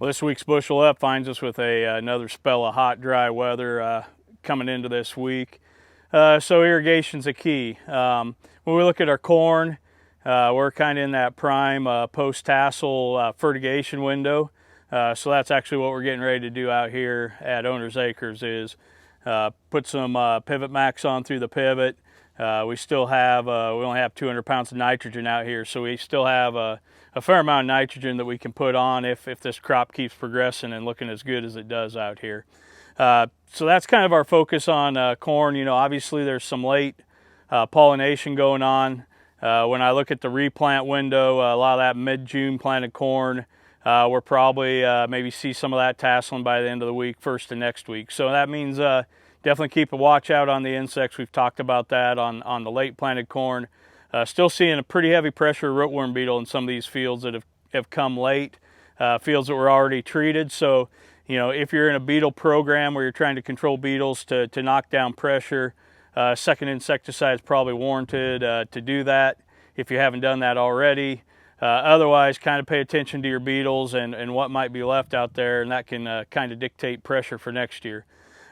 Well, this week's Bushel Up finds us with another spell of hot, dry weather coming into this week. So irrigation's a key. When we look at our corn, we're kind of in that prime post-tassel fertigation window. So that's actually what we're getting ready to do out here at Owner's Acres is put some pivot max on through the pivot. We still have, we only have 200 pounds of nitrogen out here, so we still have a fair amount of nitrogen that we can put on if this crop keeps progressing and looking as good as it does out here. So that's kind of our focus on corn. You know, obviously there's some late pollination going on. When I look at the replant window, a lot of that mid-June planted corn, we're probably maybe see some of that tasseling by the end of the week, first of next week. So that means definitely keep a watch out on the insects. We've talked about that on the late planted corn. Still seeing a pretty heavy pressure rootworm beetle in some of these fields that have come late, fields that were already treated. So, you know, if you're in a beetle program where you're trying to control beetles to knock down pressure, second insecticide is probably warranted to do that if you haven't done that already. Otherwise, kind of pay attention to your beetles and what might be left out there, and that can kind of dictate pressure for next year.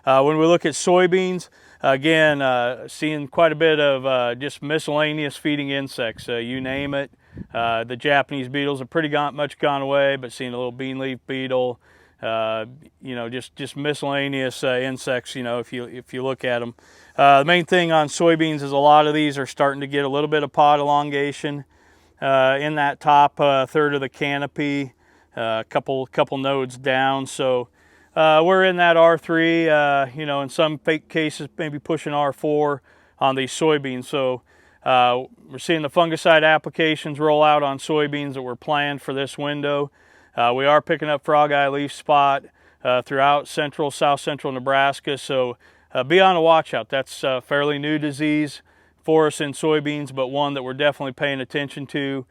When we look at soybeans, again, seeing quite a bit of just miscellaneous feeding insects. You name it. The Japanese beetles have pretty much gone away, but seeing a little bean leaf beetle, you know, just miscellaneous insects, you know, if you look at them. The main thing on soybeans is a lot of these are starting to get a little bit of pod elongation in that top third of the canopy, a couple nodes down. So we're in that R3, you know, in some cases maybe pushing R4 on these soybeans. So we're seeing the fungicide applications roll out on soybeans that were planned for this window. We are picking up frog eye leaf spot throughout south central Nebraska. So be on a watch out. That's a fairly new disease for us in soybeans, but one that we're definitely paying attention to.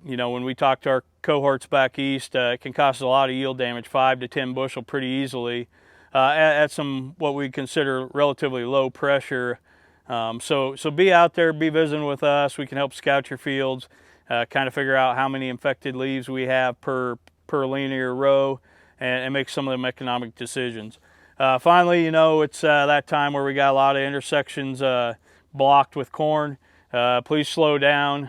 You know, when we talk to our cohorts back east, it can cause a lot of yield damage, 5 to 10 bushel pretty easily at some what we consider relatively low pressure. So be out there, be visiting with us. We can help scout your fields, kind of figure out how many infected leaves we have per linear row, and make some of them economic decisions. Finally, you know, it's that time where we got a lot of intersections blocked with corn. Please slow down.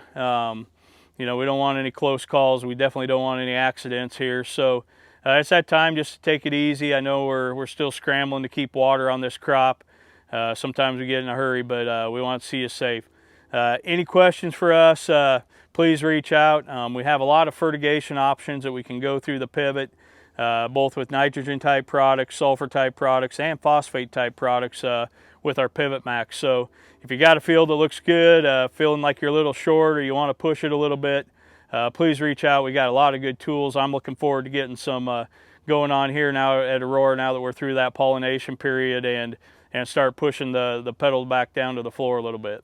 You know, we don't want any close calls. We definitely don't want any accidents here. So it's that time just to take it easy. I know we're still scrambling to keep water on this crop. Sometimes we get in a hurry, but we want to see you safe. Any questions for us, please reach out. We have a lot of fertigation options that we can go through the pivot, both with nitrogen type products, sulfur type products, and phosphate type products with our pivot max. So if you got a field that looks good, feeling like you're a little short or you want to push it a little bit, please reach out. We got a lot of good tools. I'm looking forward to getting some going on here now at Aurora, now that we're through that pollination period, and start pushing the pedal back down to the floor a little bit.